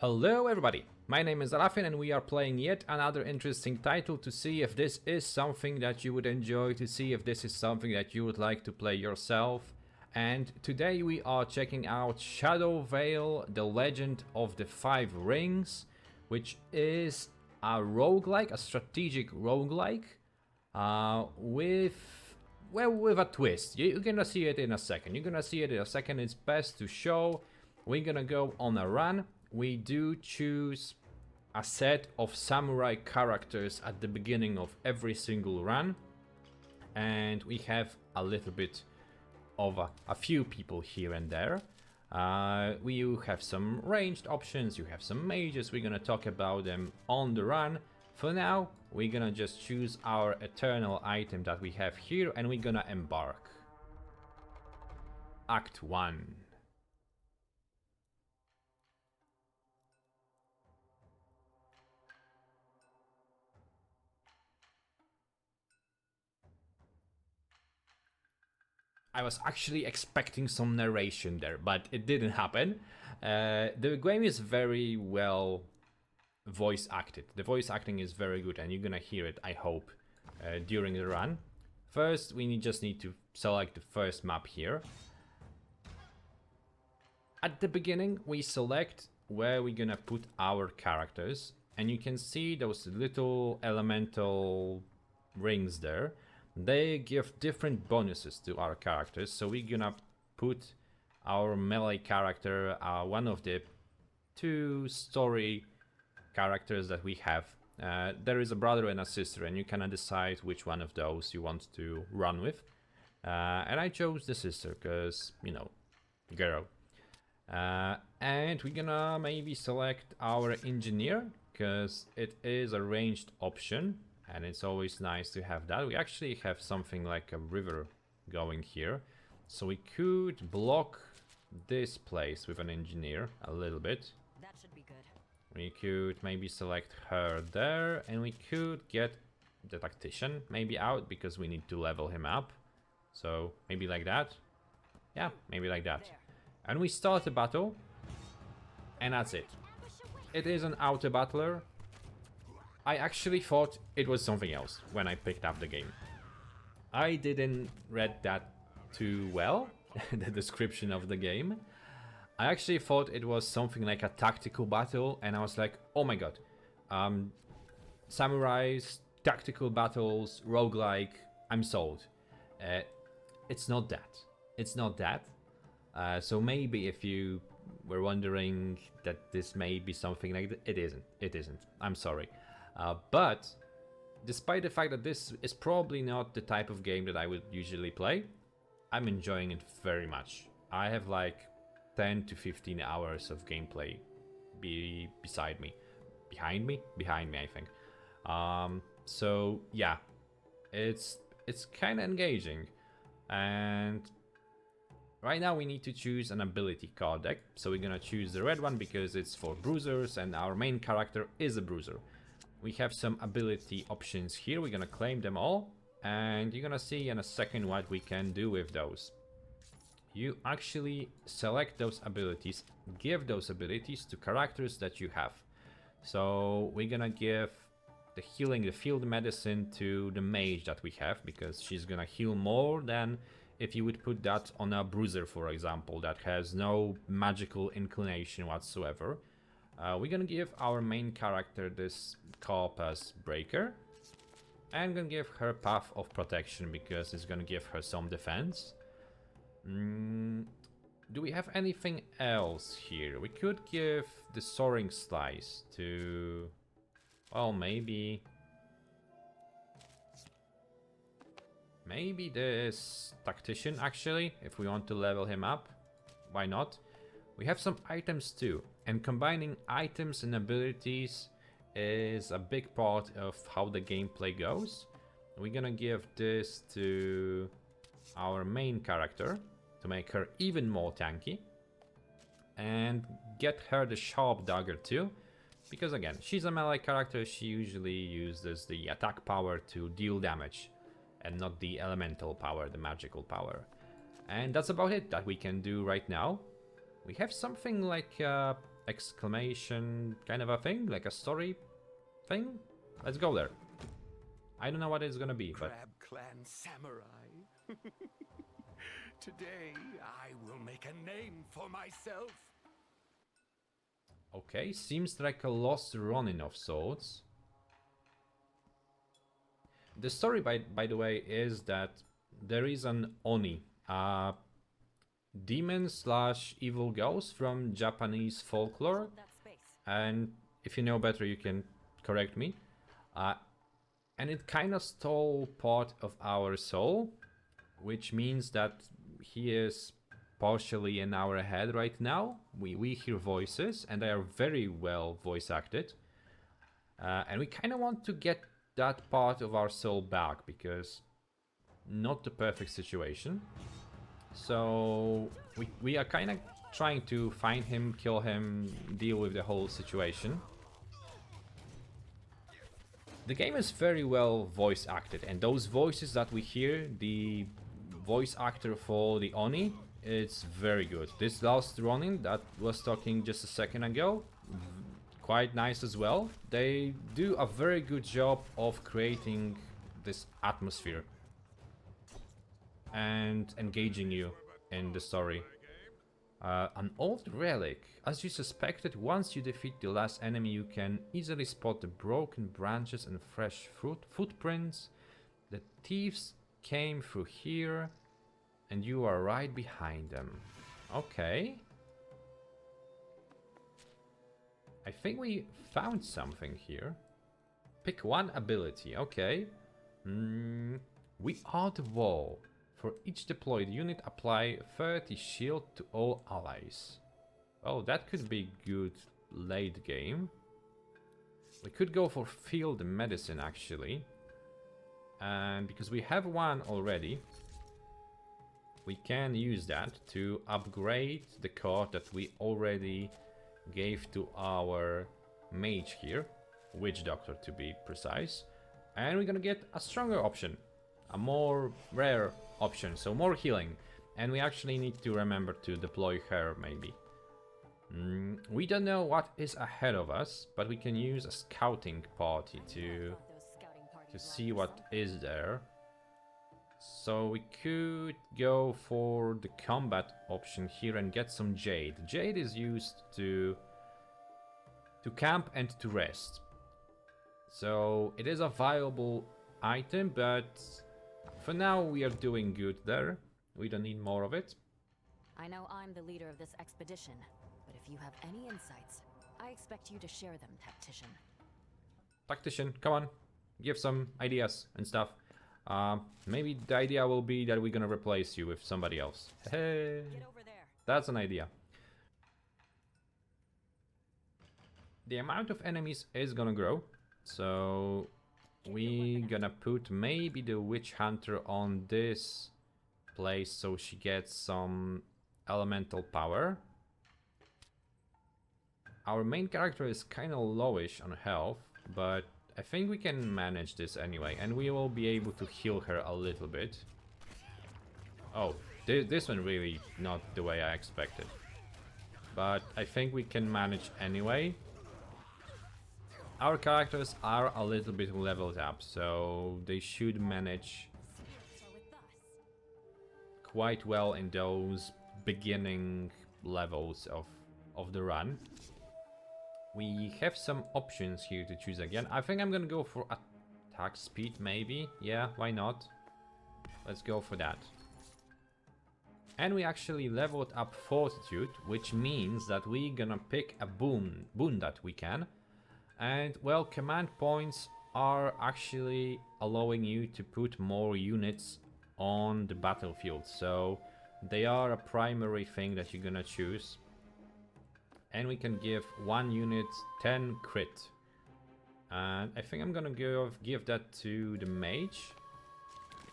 Hello everybody, my name is Rafin and we are playing yet another interesting title to see if this is something that you would enjoy, to see if this is something that you would like to play yourself. And today we are checking out Shadowveil, the Legend of the Five Rings, which is a roguelike, a strategic roguelike, with a twist. You're gonna see it in a second. It's best to show. We're gonna go on a run. We do choose a set of samurai characters at the beginning of every single run, and we have a little bit of a few people here and there. You have some ranged options, you have some mages. We're gonna talk about them on the run. For now, we're gonna just choose our eternal item that we have here, and we're gonna embark. Act 1. I was actually expecting some narration there, but it didn't happen. The game is very well voice acted. The voice acting is very good, and you're gonna hear it, I hope, during the run. First, we just need to select the first map here. At the beginning, we select where we're gonna put our characters, and you can see those little elemental rings there. They give different bonuses to our characters, so we're gonna put our melee character, one of the two story characters that we have. There is a brother and a sister, and you can decide which one of those you want to run with. And I chose the sister, because, you know, girl. And we're gonna maybe select our engineer, because it is a ranged option. And it's always nice to have that. We actually have something like a river going here. So we could block this place with an engineer a little bit. That should be good. We could maybe select her there, and we could get the tactician maybe out because we need to level him up. So maybe like that. Yeah, maybe like that. There. And we start the battle, and that's it. It is an auto battler. I actually thought it was something else when I picked up the game. I didn't read that too well, the description of the game. I actually thought it was something like a tactical battle, and I was like, oh my god. Samurais, tactical battles, roguelike, I'm sold. It's not that. It's not that. So maybe if you were wondering that this may be something like that, it isn't. It isn't. I'm sorry. But despite the fact that this is probably not the type of game that I would usually play, I'm enjoying it very much. I have like 10 to 15 hours of gameplay behind me, I think. So yeah, it's kind of engaging. And right now we need to choose an ability card deck. So we're gonna choose the red one because it's for bruisers, and our main character is a bruiser. We have some ability options here. We're gonna claim them all, and you're gonna see in a second what we can do with those. You actually select those abilities, give those abilities to characters that you have. So we're gonna give the healing, the field medicine to the mage that we have, because she's gonna heal more than if you would put that on a bruiser, for example, that has no magical inclination whatsoever. We're gonna give our main character this Corpus Breaker, and gonna give her Path of Protection because it's gonna give her some defense. Do we have anything else here? We could give the Soaring Slice to, well, maybe this Tactician, actually, if we want to level him up. Why not? We have some items too, and combining items and abilities is a big part of how the gameplay goes. We're gonna give this to our main character to make her even more tanky, and get her the Sharp Dagger too, because again, she's a melee character. She usually uses the attack power to deal damage and not the elemental power, the magical power. And that's about it that we can do right now. We have something like exclamation kind of a thing, like a story thing. Let's go there. I don't know what it's gonna be, but Crab Clan Samurai. Today, I will make a name for myself. okay, seems like a lost Ronin of sorts. The story, by the way, is that there is an Oni, a demon slash evil ghost from Japanese folklore. And if you know better, you can correct me. And it kind of stole part of our soul, which means that he is partially in our head right now. We hear voices, and they are very well voice acted. And we kind of want to get that part of our soul back, because not the perfect situation. So we are kind of trying to find him, kill him, deal with the whole situation. The game is very well voice acted, and those voices that we hear, the voice actor for the Oni, it's very good. This last Ronin that was talking just a second ago, quite nice as well. They do a very good job of creating this atmosphere and engaging you in the story. An old relic. As you suspected, once you defeat the last enemy, you can easily spot the broken branches and fresh footprints. The thieves came through here, and you are right behind them. Okay. I think we found something here. Pick one ability, okay. We are the wall. For each deployed unit, apply 30 shield to all allies. Oh, that could be good late game. We could go for field medicine actually. And because we have one already, we can use that to upgrade the card that we already gave to our mage here, witch doctor to be precise. And we're gonna get a stronger option, a more rare option, so more healing. And we actually need to remember to deploy her maybe. We don't know what is ahead of us, but we can use a scouting party to see what is there. So we could go for the combat option here and get some jade. Jade is used to camp and to rest. So it is a viable item, but for now we are doing good there. We don't need more of it. I know I'm the leader of this expedition, but if you have any insights, I expect you to share them, Tactician. Tactician, come on. Give some ideas and stuff. Maybe the idea will be that we're gonna replace you with somebody else. Hey, Get over there. that's an idea. The amount of enemies is gonna grow, so we gonna put maybe the witch hunter on this place so she gets some elemental power. Our main character is kind of lowish on health, but I think we can manage this anyway, and we will be able to heal her a little bit. Oh, this one really not the way I expected, but I think we can manage anyway. Our characters are a little bit leveled up, so they should manage quite well in those beginning levels of the run. We have some options here to choose again. I think I'm gonna go for attack speed maybe. Yeah, why not? Let's go for that. And we actually leveled up fortitude, which means that we're gonna pick a boon that we can. And well, command points are actually allowing you to put more units on the battlefield, so they are a primary thing that you're gonna choose. And we can give one unit 10 crit. And I think I'm gonna give that to the mage.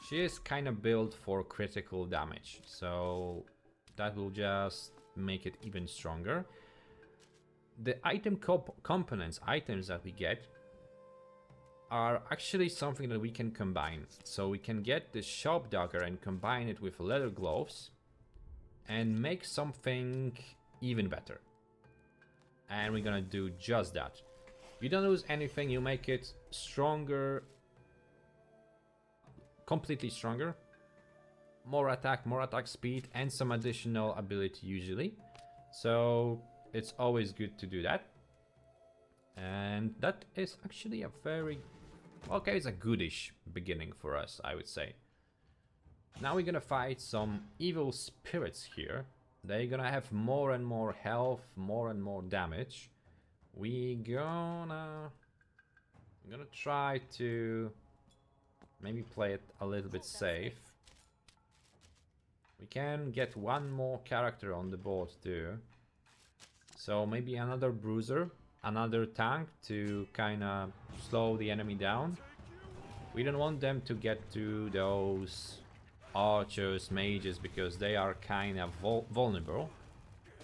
She is kind of built for critical damage, so that will just make it even stronger. The item components, items that we get, are actually something that we can combine. So we can get the sharp dagger and combine it with leather gloves and make something even better. And we're gonna do just that. You don't lose anything, you make it stronger, completely stronger. More attack speed, and some additional ability usually. So it's always good to do that. And that is actually a very, okay, it's a goodish beginning for us, I would say. Now we're gonna fight some evil spirits here. They're gonna have more and more health, more and more damage. We're gonna try to maybe play it a little bit safe. We can get one more character on the board too. So maybe another bruiser, another tank to kind of slow the enemy down. We don't want them to get to those archers, mages, because they are kind of vulnerable.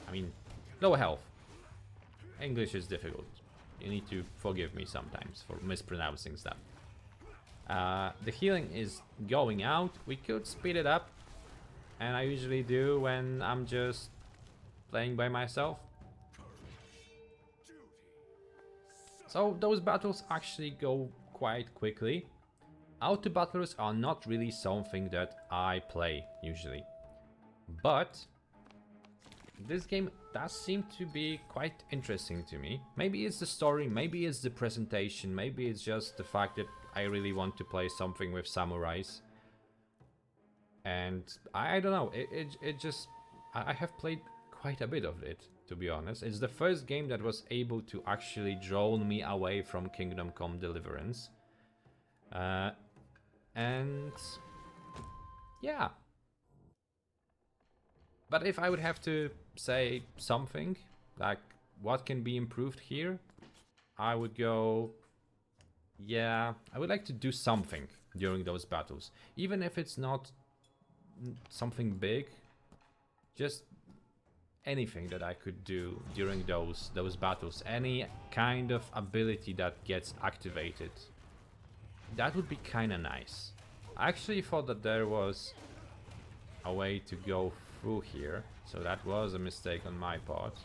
I mean, low health. English is difficult. You need to forgive me sometimes for mispronouncing stuff. The healing is going out. We could speed it up, and I usually do when I'm just playing by myself. So those battles actually go quite quickly. Auto battlers are not really something that I play usually, but this game does seem to be quite interesting to me. Maybe it's the story, maybe it's the presentation, maybe it's just the fact that I really want to play something with samurais. And I don't know, it just, I have played quite a bit of it, to be honest. It's the first game that was able to actually draw me away from Kingdom Come Deliverance. And yeah. But if I would have to say something, like what can be improved here, I would go, yeah, I would like to do something during those battles. Even if it's not something big, just anything that I could do during those battles, any kind of ability that gets activated. That would be kind of nice. I actually thought that there was a way to go through here, so that was a mistake on my part.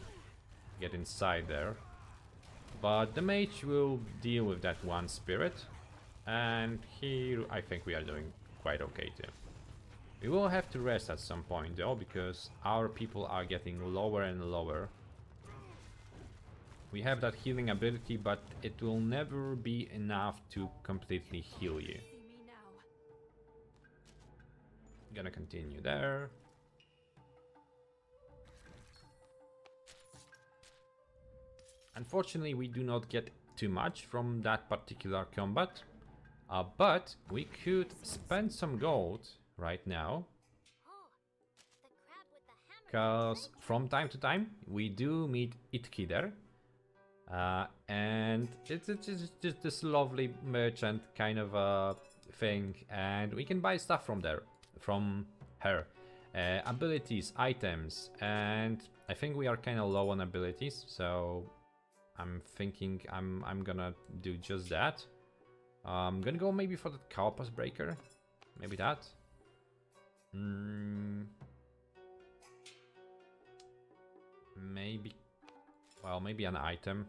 Get inside there. But the mage will deal with that one spirit, and here I think we are doing quite okay too. We will have to rest at some point though, because our people are getting lower and lower. We have that healing ability, but it will never be enough to completely heal you. Gonna continue there. Unfortunately, we do not get too much from that particular combat, but we could spend some gold right now, because from time to time we do meet Itki there. And it's just this lovely merchant kind of a thing, and we can buy stuff from there, from her. Abilities, items, and I think we are kind of low on abilities, so I'm thinking I'm gonna do just that. I'm gonna go maybe for the Kalpas Breaker, maybe that. Maybe, well, maybe an item.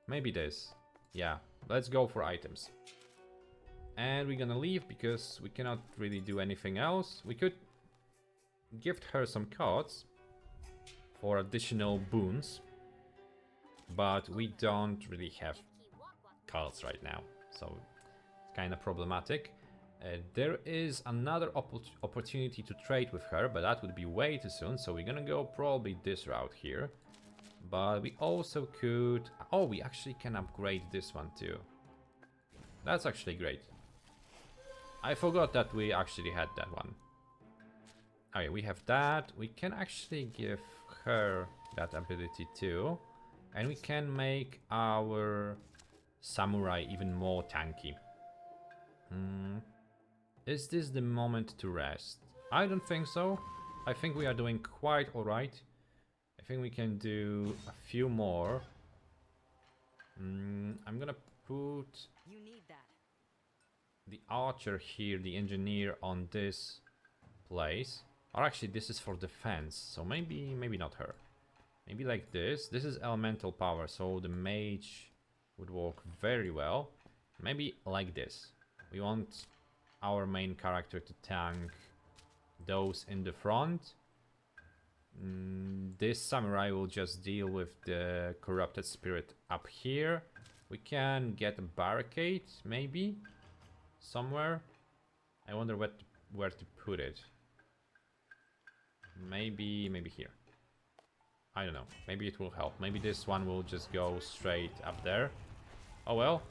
Maybe this. Yeah, let's go for items. And we're gonna leave because we cannot really do anything else. We could gift her some cards for additional boons, but we don't really have cards right now, so it's kind of problematic. There is another opportunity to trade with her, but that would be way too soon, so we're gonna go probably this route here. But we also could... oh, we actually can upgrade this one too. That's actually great. I forgot that we actually had that one. Okay, we have that. We can actually give her that ability too. And we can make our samurai even more tanky. Is this the moment to rest? I don't think so. I think we are doing quite alright. I think we can do a few more. I'm gonna put the archer here, the engineer, on this place. Or actually, this is for defense, so maybe not her. Maybe like this. This is elemental power, so the mage would work very well. Maybe like this. We want our main character to tank those in the front. This samurai will just deal with the corrupted spirit up here. We can get a barricade, maybe, somewhere. I wonder where to put it. Maybe here. I don't know. Maybe it will help. Maybe this one will just go straight up there. Oh well.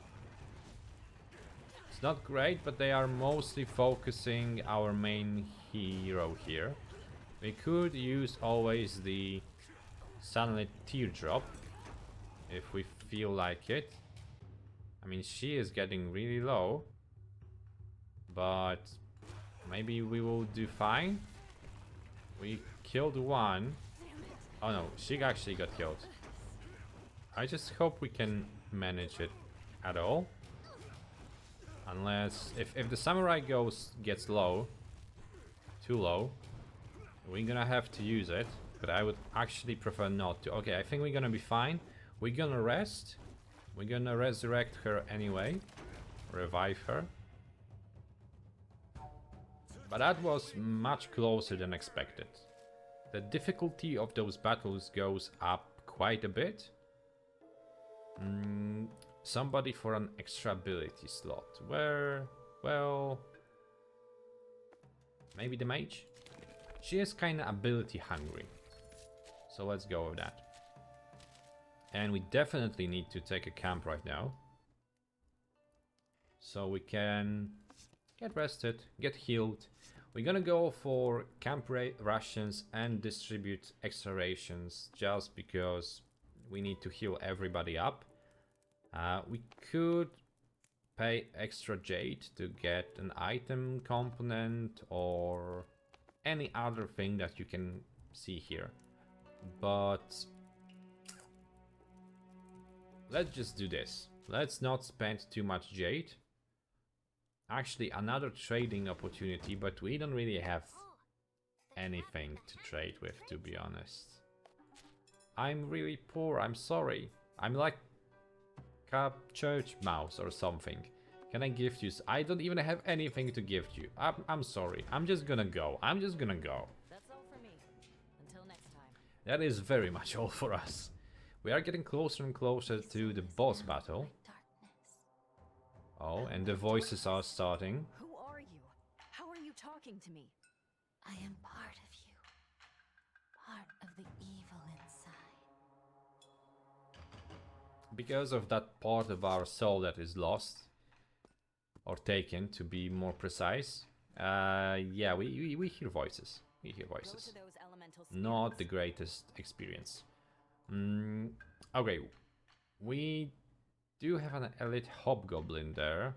It's not great, but they are mostly focusing our main hero here. We could use always the sunlit teardrop if we feel like it. I mean, she is getting really low, but maybe we will do fine. We killed one. Oh no, she actually got killed. I just hope we can manage it at all. Unless if the samurai gets low, too low, we're gonna have to use it. But I would actually prefer not to. Okay, I think we're gonna be fine. We're gonna rest. We're gonna resurrect her anyway. Revive her. But that was much closer than expected. The difficulty of those battles goes up quite a bit. Somebody for an extra ability slot. Where? Well, maybe the mage? She is kinda ability hungry. So let's go with that. And we definitely need to take a camp right now. So we can get rested, get healed. We're gonna go for camp rations and distribute extra rations just because we need to heal everybody up. We could pay extra jade to get an item component or any other thing that you can see here. But let's just do this. Let's not spend too much jade. Actually, another trading opportunity, but we don't really have anything to trade with, to be honest. I'm really poor, I'm sorry. I'm like a church mouse or something. Can I gift you? I don't even have anything to gift you. I'm sorry. I'm just gonna go. That's all for me. Until next time. That is very much all for us. We are getting closer and closer to the boss battle. Oh, and the voices are starting. Who are you? How are you talking to me? I am part of you. Part of the evil inside. Because of that part of our soul that is lost. Or taken, to be more precise. Yeah, we hear voices. We hear voices. Not the greatest experience. Okay. We do have an elite hobgoblin there.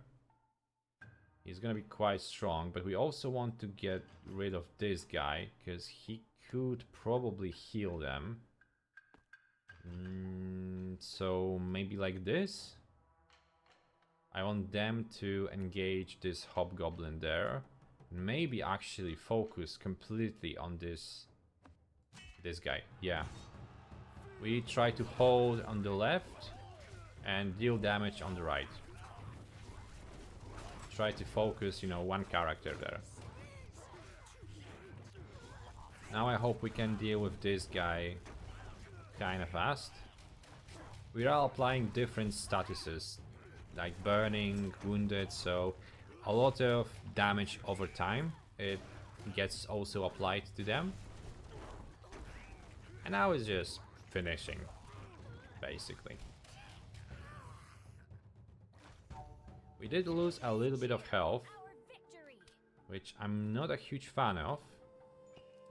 He's gonna be quite strong, but we also want to get rid of this guy because he could probably heal them. So maybe like this. I want them to engage this hobgoblin there. Maybe actually focus completely on this guy. Yeah. We try to hold on the left and deal damage on the right. Try to focus, you know, one character there. Now I hope we can deal with this guy kind of fast. We are applying different statuses, like burning, wounded, so a lot of damage over time. It gets also applied to them. And now it's just finishing, basically. We did lose a little bit of health, which I'm not a huge fan of.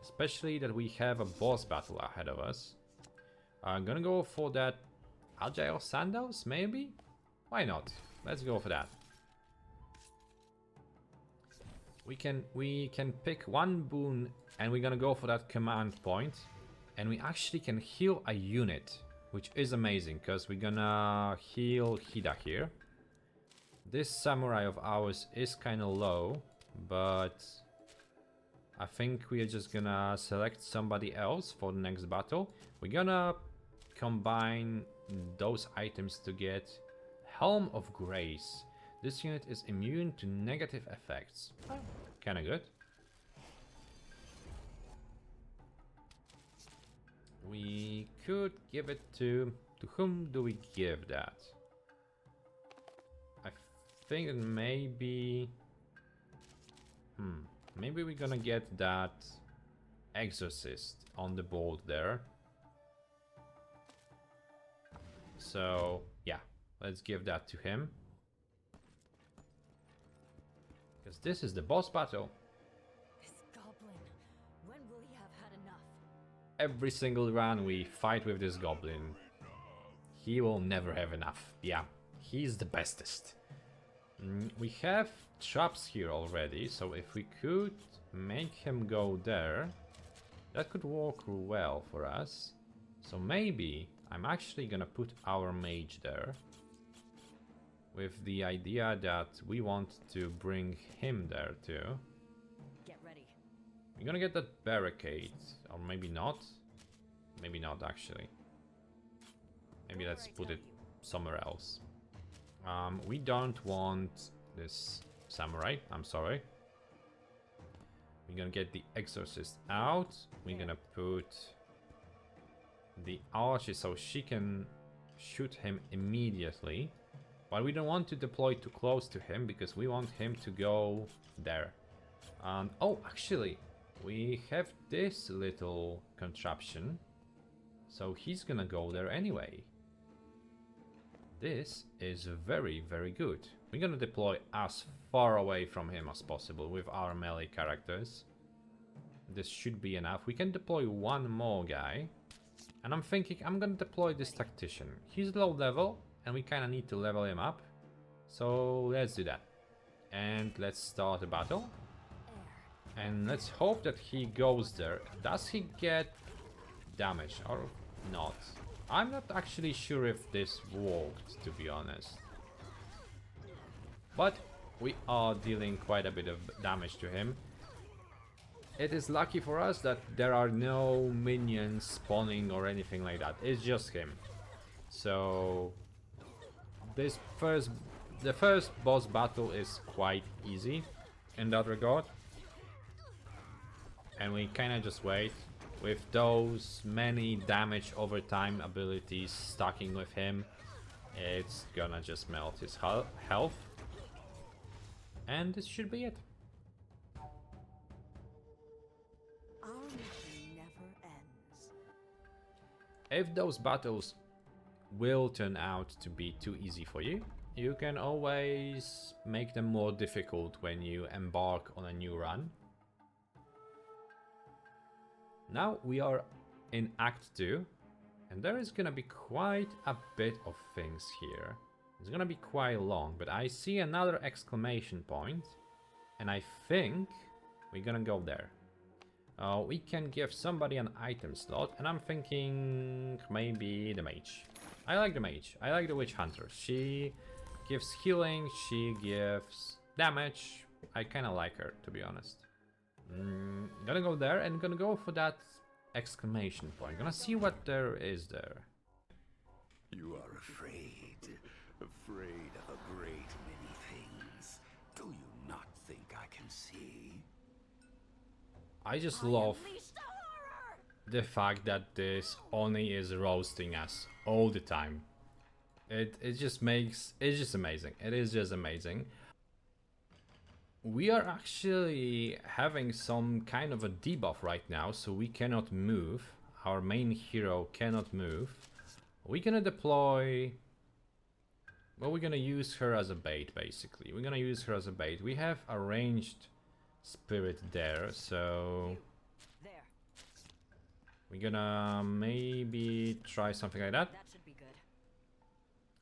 Especially that we have a boss battle ahead of us. I'm gonna go for that Agile Sandals, maybe? Why not? Let's go for that. We can pick one boon and we're gonna go for that command point. And we actually can heal a unit, which is amazing because we're gonna heal Hida here. This samurai of ours is kind of low, but I think we are just gonna select somebody else for the next battle. We're gonna combine those items to get Helm of Grace. This unit is immune to negative effects. Oh, kinda good. We could give it to whom do we give that? I think it maybe... maybe we're gonna get that Exorcist on the board there. So, yeah, let's give that to him. Because this is the boss battle. This goblin, when will he have had enough? Every single run we fight with this goblin. He will never have enough. Yeah, he's the bestest. We have traps here already, so if we could make him go there, that could work well for us. So maybe I'm actually gonna put our mage there, with the idea that we want to bring him there too. Get ready. We're gonna get that barricade, or maybe not. Maybe not actually. Maybe let's put it somewhere else. We don't want this samurai, I'm sorry. We're gonna get the exorcist out. We're gonna put the archer so she can shoot him immediately. But we don't want to deploy too close to him because we want him to go there. Oh, actually, we have this little contraption. So he's gonna go there anyway. This is very, very good. We're gonna deploy as far away from him as possible with our melee characters. This should be enough. We can deploy one more guy. And I'm thinking I'm gonna deploy this tactician. He's low level and we kinda need to level him up. So let's do that. And let's start a battle. And let's hope that he goes there. Does he get damage or not? I'm not actually sure if this worked, to be honest. But we are dealing quite a bit of damage to him. It is lucky for us that there are no minions spawning or anything like that. It's just him. So the first boss battle is quite easy in that regard. And we kinda just wait. With those many damage over time abilities stacking with him, it's gonna just melt his health. And this should be it. Our mission never ends. If those battles will turn out to be too easy for you, you can always make them more difficult when you embark on a new run. Now we are in Act 2, and there is gonna be quite a bit of things here. It's gonna be quite long, but I see another exclamation point, and I think we're gonna go there. We can give somebody an item slot, and I'm thinking maybe the mage. I like the mage. I like the witch hunter. She gives healing, she gives damage. I kinda like her, to be honest. Gonna go there and gonna go for that exclamation point. Gonna see what there is there. You are afraid of a great many things. Do you not think I can see? I just love the fact that this Oni is roasting us all the time. It just makes, it's just amazing. It is just amazing. We are actually having some kind of a debuff right now, so we cannot move. Our main hero cannot move. We're gonna deploy... well, we're gonna use her as a bait, basically. We're gonna use her as a bait. We have a ranged spirit there, so... There. we're gonna maybe try something like that. That should be good.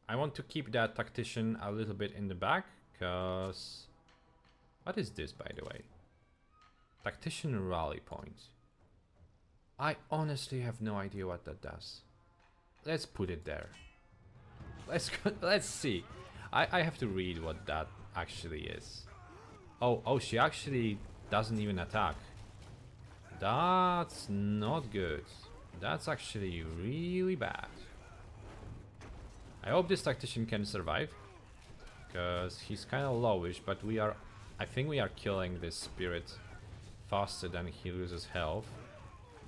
I want to keep that tactician a little bit in the back, because... what is this, by the way? Tactician rally point. I honestly have no idea what that does. Let's put it there. Let's see. I have to read what that actually is. Oh, she actually doesn't even attack. That's not good. That's actually really bad. I hope this tactician can survive, because he's kind of lowish, but I think we are killing this spirit faster than he loses health.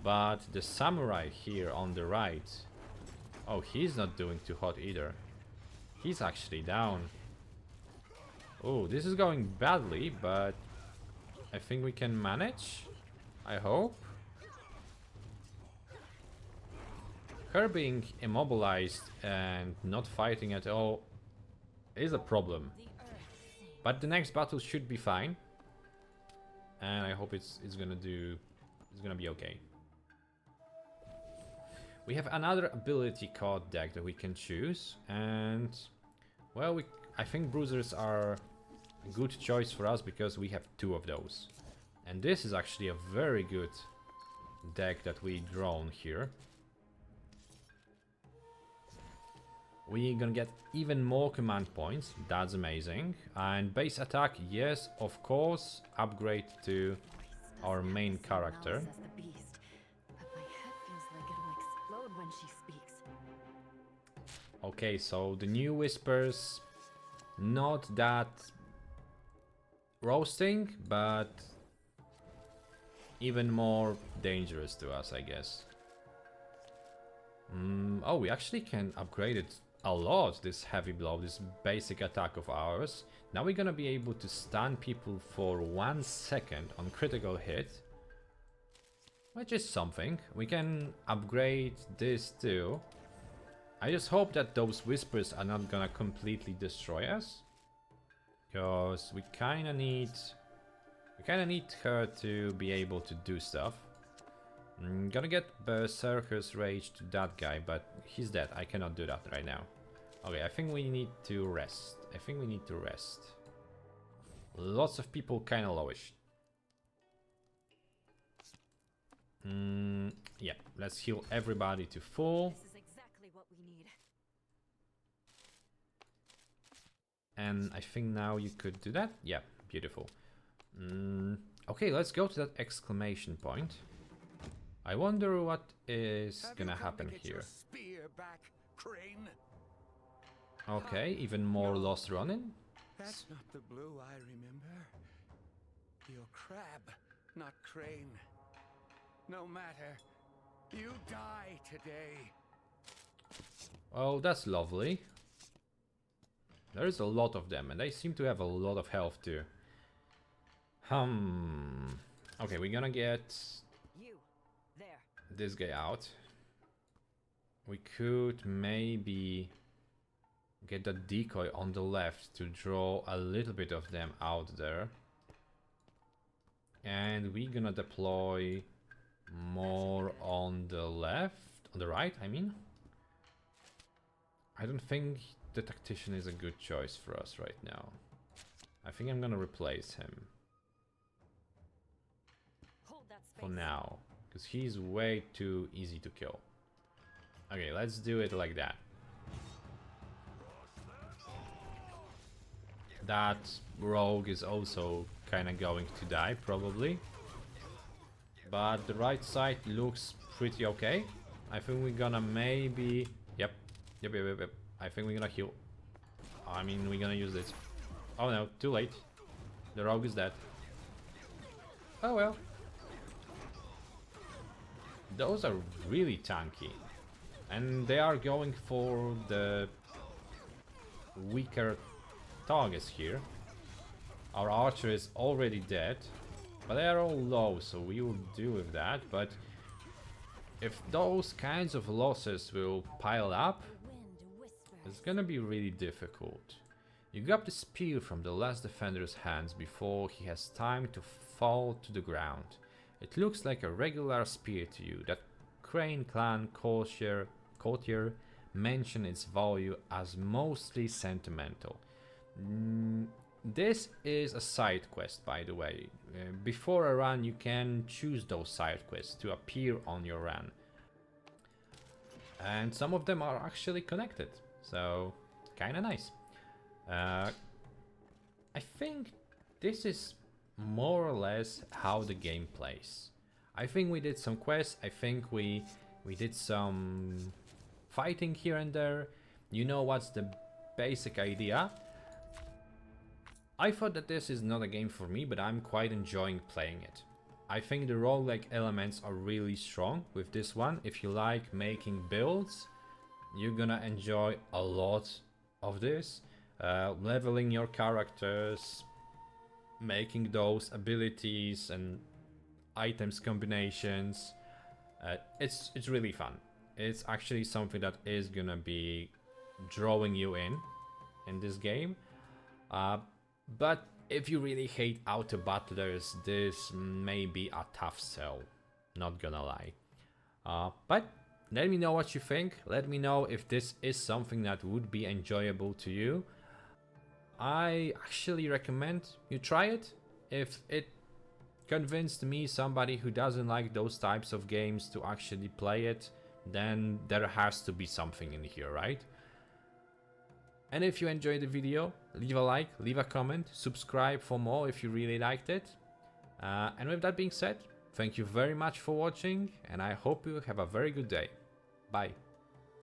But the samurai here on the right, oh, he's not doing too hot either. He's actually down. Oh, this is going badly, but I think we can manage. I hope. Her being immobilized and not fighting at all is a problem. But the next battle should be fine. And I hope it's gonna be okay. We have another ability card deck that we can choose, and well, I think bruisers are a good choice for us because we have 2 of those. And this is actually a very good deck that we drawn here. We're gonna get even more command points, that's amazing. And base attack, yes, of course, upgrade to our main character. Okay, so the new whispers, not that roasting, but even more dangerous to us, I guess. Oh, we actually can upgrade it a lot, this heavy blow, this basic attack of ours. Now we're gonna be able to stun people for 1 second on critical hit, which is something. We can upgrade this too. I just hope that those whispers are not gonna completely destroy us, because we kinda need her to be able to do stuff. I'm gonna get Berserker's Rage to that guy, but he's dead. I cannot do that right now. Okay, I think we need to rest. Lots of people kinda lowish. Yeah, let's heal everybody to full. And I think now you could do that. Yeah, beautiful. Okay, let's go to that exclamation point. I wonder what is gonna happen here. Okay, even more lost running. That's not the blue I remember. You're crab, not crane. No matter. You die today. Oh, that's lovely. There's a lot of them, and they seem to have a lot of health too. Okay, we're gonna get this guy out. We could maybe get that decoy on the left to draw a little bit of them out there. And we're gonna deploy more on the left, on the right, I mean. I don't think the tactician is a good choice for us right now. I think I'm gonna replace him for now, because he's way too easy to kill. Okay, let's do it like that. That rogue is also kind of going to die, probably. But the right side looks pretty okay. I think we're gonna maybe... Yep. I think we're gonna heal. I mean, we're gonna use this. Oh no, too late. The rogue is dead. Oh well. Those are really tanky. And they are going for the weaker targets here. Our archer is already dead, but they are all low, so we will deal with that. But if those kinds of losses will pile up, it's gonna be really difficult. You grab the spear from the last defender's hands before he has time to fall to the ground. It looks like a regular spear to you. That Crane clan courtier mention its value as mostly sentimental. This is a side quest, by the way. Before a run you can choose those side quests to appear on your run. And some of them are actually connected, so kinda nice. I think this is more or less how the game plays. I think we did some quests, I think we did some fighting here and there. You know what's the basic idea. I thought that this is not a game for me, but I'm quite enjoying playing it. I think the roguelike elements are really strong with this one. If you like making builds, you're gonna enjoy a lot of this. Leveling your characters, making those abilities and items combinations. It's really fun. It's actually something that is gonna be drawing you in this game. But if you really hate auto battlers, this may be a tough sell, not gonna lie. But let me know what you think. Let me know if this is something that would be enjoyable to you. I actually recommend you try it. If it convinced me, somebody who doesn't like those types of games, to actually play it, then there has to be something in here, right? And if you enjoyed the video, leave a like, leave a comment, subscribe for more if you really liked it. And with that being said, thank you very much for watching, and I hope you have a very good day. Bye.